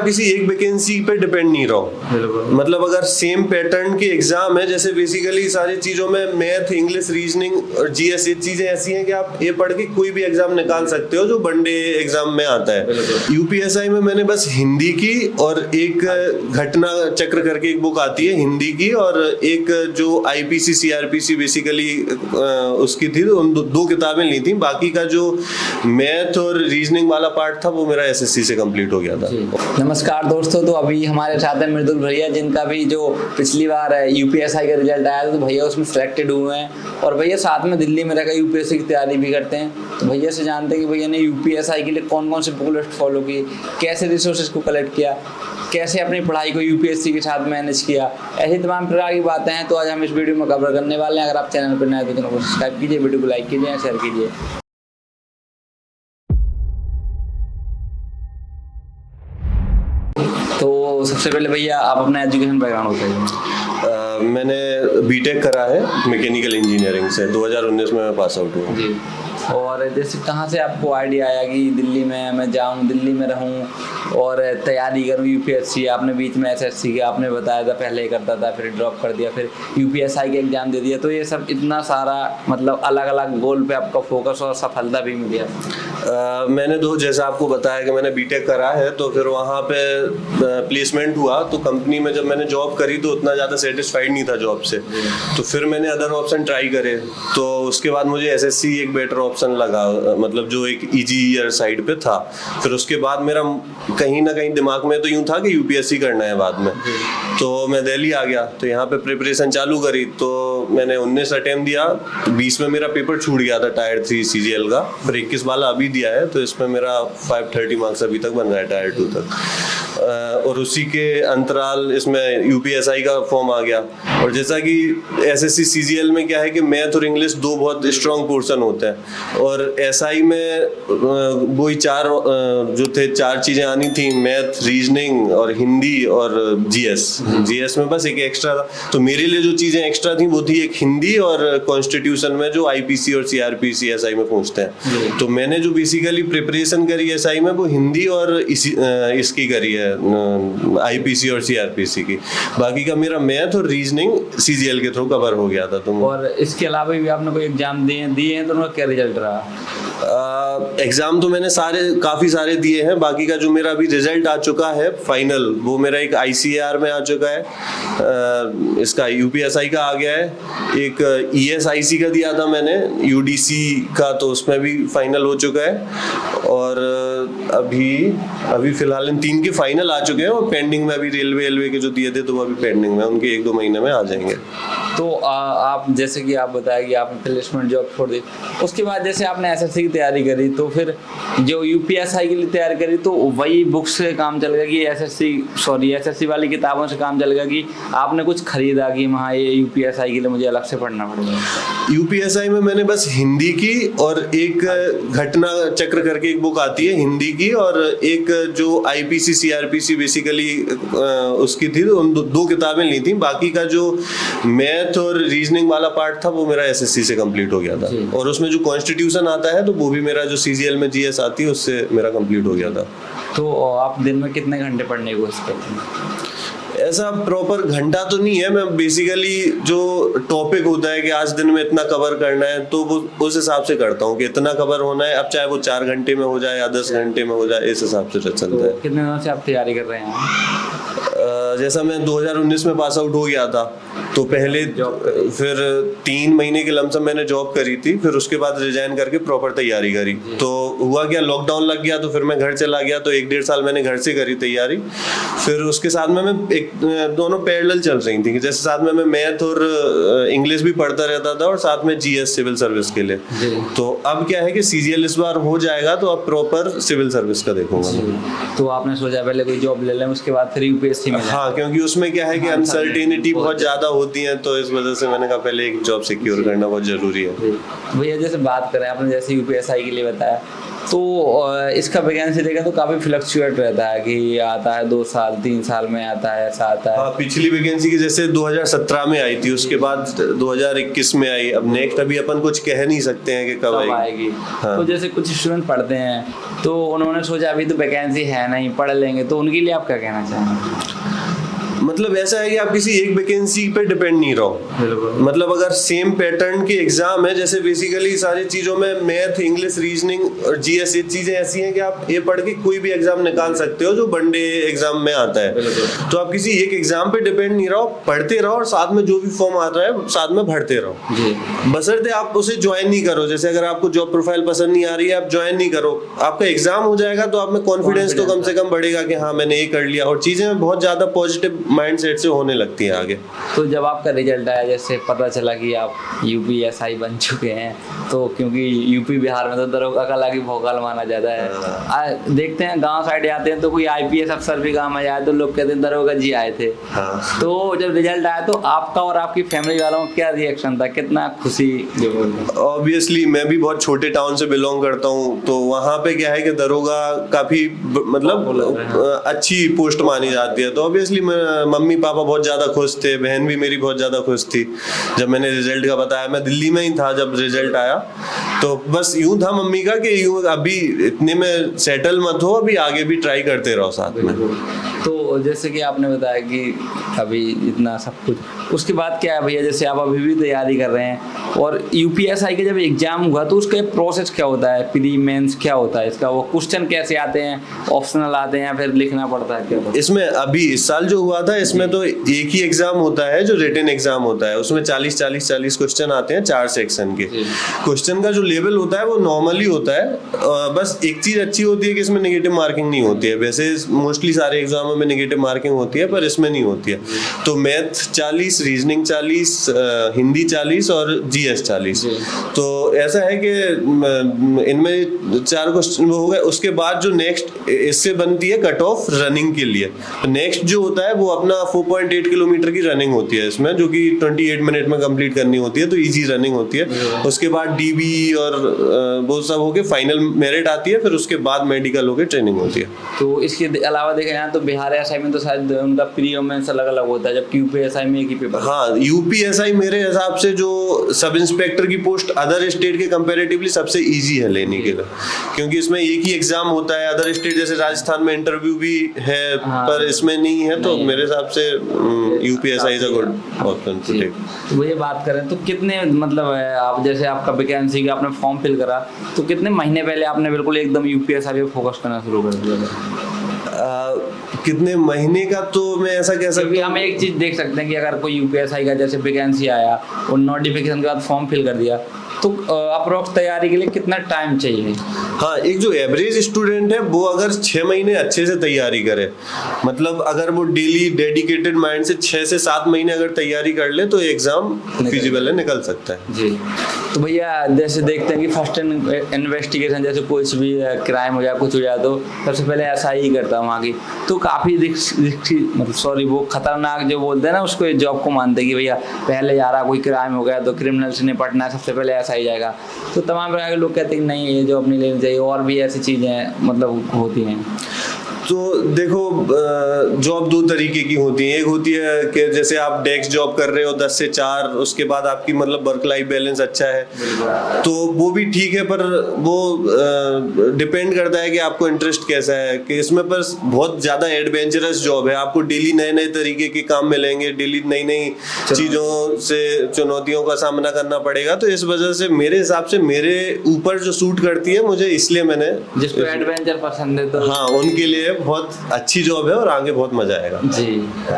किसी एक वैकेंसी पे डिपेंड नहीं रहो। मतलब अगर सेम पैटर्न की एग्जाम है, जैसे बेसिकली सारी चीजों में मैथ, इंग्लिश, रीजनिंग और जीएस, ये चीजें ऐसी हैं कि आप ये पढ़ के कोई भी एग्जाम निकाल सकते हो जो वनडे एग्जाम में आता है। यूपीएसआई में मैंने बस हिंदी की और एक घटना चक्र करके एक बुक आती है हिंदी की, और एक जो आईपीसी सीआरपीसी बेसिकली उसकी थी, उन दो किताबें ली थी। बाकी का जो मैथ और रीजनिंग वाला पार्ट था वो मेरा एसएससी से कंप्लीट हो गया था। नमस्कार दोस्तों, तो अभी हमारे साथ है मृदुल भैया, जिनका भी जो पिछली बार यूपीएसआई का रिजल्ट आया था तो भैया उसमें सिलेक्टेड हुए हैं, और भैया साथ में दिल्ली में रहकर यूपीएससी की तैयारी भी करते हैं। तो भैया से जानते हैं कि भैया ने यूपीएसआई के लिए कौन कौन से बुक लिस्ट फॉलो की, कैसे रिसोर्सेज को कलेक्ट किया, कैसे अपनी पढ़ाई को यूपीएससी के साथ मैनेज किया, ऐसी तमाम प्रकार की बातें हैं। तो आज हम इस वीडियो में कवर करने वाले हैं। अगर आप चैनल पर नए हैं तो चैनल को सब्सक्राइब कीजिए, वीडियो को लाइक कीजिए, शेयर कीजिए। तो सबसे पहले भैया आप अपना एजुकेशन बैकग्राउंड बताइए। मैंने बीटेक करा है मैकेनिकल इंजीनियरिंग से, 2019 में मैं पास आउट हुआ जी। और जैसे कहाँ से आपको आइडिया आया कि दिल्ली में मैं जाऊँ, दिल्ली में रहूँ और तैयारी करूँ यूपीएससी? आपने बीच में एसएससी की आपने बताया था पहले ही करता था, फिर ड्रॉप कर दिया, फिर यूपीएसआई के एग्जाम दे दिया। तो ये सब इतना सारा मतलब अलग अलग गोल पे आपका फोकस और सफलता भी मिली है। मैंने तो जैसा आपको बताया कि मैंने बीटेक करा है, तो फिर वहाँ पे प्लेसमेंट हुआ। तो कंपनी में जब मैंने जॉब करी तो उतना ज़्यादा सेटिस्फाइड नहीं था जॉब से, तो फिर मैंने अदर ऑप्शन ट्राई करे। तो उसके बाद मुझे एसएससी एक बेटर ऑप्शन लगा, मतलब जो एक ईजी साइड पे था। फिर उसके बाद मेरा कहीं ना कहीं दिमाग में तो यूं था कि यूपीएससी करना है बाद में, तो मैं दिल्ली आ गया, तो यहाँ पे प्रिपरेशन चालू करी। तो मैंने 19 अटेम्प्ट दिया, 20 में मेरा पेपर छूट गया था टायर 3 सीजीएल का, फिर 21 वाला अभी दिया है, तो इसमें मेरा 530 मार्क्स अभी तक बन रहा है टायर 2 तक। और उसी के अंतराल इसमें यूपीएसआई का फॉर्म आ गया। और जैसा कि एसएससी सीजीएल में क्या है कि मैथ और इंग्लिश दो बहुत स्ट्रॉन्ग पोर्शन होते हैं, और एसआई में वही जो थे 4 चीजें आनी थी, मैथ, रीजनिंग और हिंदी और जीएस में बस एक एक्स्ट्रा था। तो मेरे लिए जो चीजें एक्स्ट्रा थी वो थी एक हिंदी और कॉन्स्टिट्यूशन में जो आईपीसी और सीआरपीसी एसआई में पूछते हैं। तो मैंने जो बेसिकली प्रिपरेशन करी एसआई में वो हिंदी और इसकी करी है, आईपीसी और सीआरपीसी की। बाकी का मेरा मैथ और रीजनिंग सीजीएल के थ्रू कवर हो गया था। और इसके अलावा भी आपने कोई एग्जाम दिए हैं तो उनका क्या रिजल्ट रहा? एग्जाम तो मैंने काफी सारे दिए हैं। बाकी का जो मेरा अभी रिजल्ट आ चुका है फाइनल, वो मेरा एक आईसीएआर में आ चुका है, इसका यूपीएसआई का आ गया है, एक ईएसआईसी का दिया था मैंने, यूडीसी का, तो उसमें भी फाइनल हो चुका है। और अभी फिलहाल इन 3 के फाइनल आ चुके हैं, और पेंडिंग में अभी रेलवे के जो दिए थे तो वो अभी पेंडिंग में, उनके 1-2 महीने में आ जाएंगे। तो आप जैसे कि आप बताया कि आपने प्लेसमेंट जॉब छोड़ दी, उसके बाद जैसे आपने एसएससी की तैयारी करी, तो फिर जो यूपीएसआई के लिए तैयारी करी तो वही बुक्स से काम चलेगा कि एसएससी वाली किताबों से काम चलेगा, कि आपने कुछ खरीदा कि हाँ ये यूपीएसआई के लिए मुझे अलग से पढ़ना पड़ेगा? यूपीएसआई में मैंने बस हिंदी की और एक घटना चक्र करके एक बुक आती है हिंदी की, और एक जो आईपीसी सीआरपीसी बेसिकली उसकी थी, उन दो किताबें ली थी। बाकी का जो मैथ और रीजनिंग वाला पार्ट था वो मेरा एसएससी से कंप्लीट हो गया था, और उसमें जो कॉन्स्टिट्यूशन आता है तो वो भी मेरा जो सीजीएल में जीएस आती है उससे मेरा कंप्लीट हो गया था। तो आप दिन में कितने घंटे पढ़ने की कोशिश करते हैं? ऐसा प्रॉपर घंटा तो नहीं है, मैं बेसिकली जो टॉपिक होता है कि आज दिन में इतना कवर करना है तो वो उस हिसाब से करता हूँ कि इतना कवर होना है। अब चाहे वो 4 घंटे में हो जाए या 10 घंटे में हो जाए, इस हिसाब से चलता है। कितने दिनों से आप तैयारी कर रहे हैं? जैसा मैं 2019 में पास आउट हो गया था, तो पहले फिर 3 महीने के लमसम मैंने जॉब करी थी, फिर उसके बाद रिजाइन करके प्रॉपर तैयारी करी। तो हुआ क्या, लॉकडाउन लग गया, तो फिर मैं घर चला गया, तो 1-1.5 साल मैंने घर से करी तैयारी। फिर उसके साथ में मैं दोनों पैरेलल चल रही थी, जैसे साथ में मैं मैथ और इंग्लिश भी पढ़ता रहता था, और साथ में जीएस सिविल सर्विस के लिए। तो अब क्या है कि सीजीएल इस बार हो जाएगा, तो अब प्रॉपर सिविल सर्विस का देखूंगा। तो आपने सोचा पहले कोई जॉब ले लें, उसके बाद फिर यूपीएससी में? हाँ, क्योंकि उसमें क्या है कि अनसर्टेनिटी बहुत ज्यादा होती है, तो इस वजह से मैंने कहा पहले एक जॉब सिक्योर करना बहुत जरूरी है। भैया जैसे बात करें, आपने जैसे यूपीएसआई के लिए बताया, तो इसका वैकेंसी देखा तो काफ़ी फ्लक्चुएट रहता है कि आता है 2 साल 3 साल में आता है, ऐसा आता है। हाँ, पिछली वैकेंसी की जैसे 2017 में आई थी, उसके बाद 2021 में आई। अब नेक्स्ट अभी अपन कुछ कह नहीं सकते हैं कि कब आएगी। हाँ। तो जैसे कुछ स्टूडेंट पढ़ते हैं तो उन्होंने सोचा अभी तो वैकेंसी है नहीं, पढ़ लेंगे, तो उनके लिए आप क्या कहना चाहेंगे? मतलब ऐसा है कि आप किसी एक वैकेंसी पे डिपेंड नहीं रहो। मतलब अगर सेम पैटर्न की एग्जाम है, जैसे बेसिकली सारी चीज़ों में मैथ, इंग्लिश, रीजनिंग और जीएस, ये चीज़ें ऐसी हैं कि आप ये पढ़ के कोई भी एग्जाम निकाल सकते हो जो वनडे एग्जाम में आता है। तो आप किसी एक एग्जाम पे डिपेंड नहीं रहो, पढ़ते रहो और साथ में जो भी फॉर्म आता है साथ में भरते रहो। बशर्ते आप उसे ज्वाइन नहीं करो। जैसे अगर आपको जॉब प्रोफाइल पसंद नहीं आ रही है, आप ज्वाइन नहीं करो, आपका एग्जाम हो जाएगा तो आप में कॉन्फिडेंस तो कम से कम बढ़ेगा कि हाँ मैंने ये कर लिया, और चीज़ें बहुत ज़्यादा पॉजिटिव माइंडसेट से होने लगती हैं आगे। तो जब आपका रिजल्ट आया, जैसे पता चला कि आप यूपीएसआई बन चुके हैं, तो क्योंकि यूपी बिहार में तो दरोगा का अलग ही भौकाल माना जाता है। देखते हैं गांव साइड आते हैं तो कोई आईपीएस अफसर भी काम आ जाए तो लोग कहते हैं दरोगा जी आए थे। हाँ। तो जब रिजल्ट आया तो आपका और आपकी फैमिली वालों का क्या रिएक्शन था, कितना खुशी? ऑब्वियसली मैं भी बहुत छोटे टाउन से बिलोंग करता हूँ, तो वहाँ पे क्या है कि दरोगा काफी मतलब अच्छी पोस्ट मानी जाती है। तो ऑब्वियसली मम्मी पापा बहुत ज्यादा खुश थे, बहन भी मेरी बहुत ज्यादा खुश थी। जब मैंने रिजल्ट का बताया, मैं दिल्ली में ही था जब रिजल्ट आया, तो बस यूं था मम्मी का कि यूं अभी इतने में सेटल मत हो, अभी आगे भी ट्राई करते रहो साथ में। तो जैसे कि आपने बताया कि अभी इतना सब कुछ, उसके बाद क्या है भैया, जैसे आप अभी भी तैयारी कर रहे हैं और यूपीएसआई का जब एग्जाम हुआ तो उसका प्रोसेस क्या होता है, प्री मेंस क्या होता है इसका, वो क्वेश्चन कैसे आते हैं, ऑप्शनल आते हैं या फिर लिखना पड़ता है क्या? इसमें अभी इस साल जो हुआ था इसमें तो एक ही एग्जाम होता है जो रिटन एग्जाम होता है। उसमें 40 क्वेश्चन आते हैं 4 सेक्शन के। क्वेश्चन का जो लेवल होता है वो नॉर्मली होता है। बस एक चीज अच्छी होती है कि इसमें नेगेटिव मार्किंग नहीं होती है। वैसे मोस्टली सारे एग्जामों में नेगेटिव मार्किंग होती है, पर इसमें नहीं होती है। तो मैथ 40, रीजनिंग 40, हिंदी 40 और जीएस 40। तो ऐसा है कि इनमें 4 क्वेश्चन हो गए। उसके बाद जो नेक्स्ट इससे बनती है कट ऑफ रनिंग के लिए। नेक्स्ट जो होता है वो अपना 4.8 किलोमीटर की रनिंग होती है इसमें, जो कि 28 मिनट में कंप्लीट करनी होती है, तो इजी रनिंग होती है। उसके बाद डीबी और वो सब होके फाइनल मेरिट आती है, फिर उसके बाद मेडिकल होके ट्रेनिंग होती है। तो इसके अलावा देखा जाए तो बिहार एसआई में तो शायद उनका प्री और मेंस अलग अलग होता है, जबकि यूपीएसआई में एक ही पेपर। हाँ, यूपीएसआई मेरे हिसाब से जो सब इंस्पेक्टर की पोस्ट अदर स्टेट के कंपैरेटिवली सबसे इजी है लेने के लिए, क्योंकि इसमें एक ही एग्जाम होता है। अदर स्टेट जैसे राजस्थान में इंटरव्यू भी है, पर इसमें नहीं है। तो मेरे हिसाब से UPSI is a good option to take. वो ये बात करें तो कितने मतलब आप जैसे आपका वैकेंसी का आपने फॉर्म फिल करा तो कितने महीने पहले आपने बिल्कुल एकदम यूपीएसआई पे फोकस करना शुरू कर दिया? कितने महीने का तो मैं ऐसा कह सकता हूँ, हम एक चीज देख सकते हैं कि अगर कोई यूपीएसआई का जैसे वैकेंसी आया और नोटिफिकेशन के बाद फॉर्म फिल कर दिया तो अप्रोक्स तैयारी के लिए कितना टाइम चाहिए? हाँ, एक जो एवरेज स्टूडेंट है वो अगर 6 महीने अच्छे से तैयारी करे, मतलब अगर वो डेली डेडिकेटेड माइंड से 6 से 7 महीने अगर तैयारी कर ले तो एग्जाम फिजिबल है, निकल सकता है जी। तो भैया जैसे देखते हैं कि फर्स्ट इन्वेस्टिगेशन जैसे कुछ भी क्राइम हो जाए, कुछ हो जाए, तो सबसे पहले एसआई ही करता हूँ आगे। तो काफ़ी मतलब वो खतरनाक जो बोलते हैं ना, उसको जॉब को मानते हैं कि भैया पहले जा रहा कोई क्राइम हो गया तो क्रिमिनल से निपटना है, सबसे पहले एसआई जाएगा। तो तमाम प्रकार के लोग कहते हैं नहीं ये जॉब नहीं लेनी चाहिए, और भी ऐसी चीज़ें मतलब होती हैं। तो देखो, जॉब 2 तरीके की होती है। एक होती है कि जैसे आप डेस्क जॉब कर रहे हो 10 से 4, उसके बाद आपकी मतलब वर्क लाइफ बैलेंस अच्छा है, तो वो भी ठीक है, पर वो डिपेंड करता है कि आपको इंटरेस्ट कैसा है। कि इसमें पर बहुत ज़्यादा एडवेंचरस जॉब है, आपको डेली नए नए तरीके के काम मिलेंगे, डेली नई नई चीज़ों से चुनौतियों का सामना करना पड़ेगा। तो इस वजह से मेरे हिसाब से मेरे ऊपर जो सूट करती है मुझे, इसलिए मैंने, जिसको एडवेंचर पसंद है तो हाँ, उनके लिए बहुत अच्छी जॉब है और आगे बहुत मजा आएगा जी।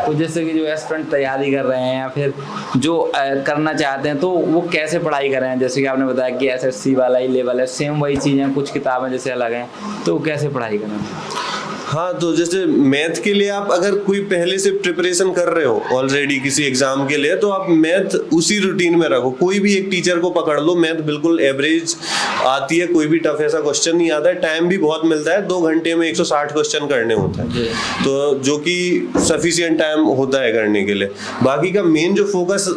तो जैसे कि जो एस्पिरेंट तैयारी कर रहे हैं या फिर जो करना चाहते हैं तो वो कैसे पढ़ाई कर रहे हैं? जैसे कि आपने बताया कि एसएससी वाला ही लेवल है, सेम वही चीज़ें, कुछ किताबें जैसे अलग हैं, तो कैसे पढ़ाई कर रहे हैं? हाँ, तो जैसे मैथ के लिए आप अगर कोई पहले से प्रिपरेशन कर रहे हो ऑलरेडी किसी एग्जाम के लिए, तो आप मैथ उसी रूटीन में रखो। कोई भी एक टीचर को पकड़ लो, मैथ बिल्कुल एवरेज आती है, कोई भी टफ ऐसा क्वेश्चन नहीं आता है। टाइम भी बहुत मिलता है, 2 घंटे में 160 क्वेश्चन करने होता है, तो जो कि सफिशिएंट टाइम होता है करने के लिए। बाकी का मेन जो फोकस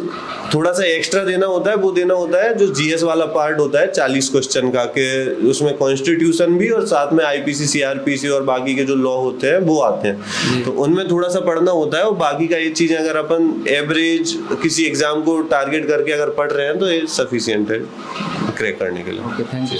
थोड़ा सा एक्स्ट्रा देना होता है, वो देना होता है जो जीएस वाला पार्ट होता है 40 क्वेश्चन का, के उसमें कॉन्स्टिट्यूशन भी और साथ में आईपीसी, सीआरपीसी और बाकी के जो लॉ होते हैं वो आते हैं, तो उनमें थोड़ा सा पढ़ना होता है। और बाकी का ये चीजें अगर अपन एवरेज किसी एग्जाम को टारगेट करके अगर पढ़ रहे हैं तो ये सफिशिएंट है क्रैक करने के लिए। Okay, thank you.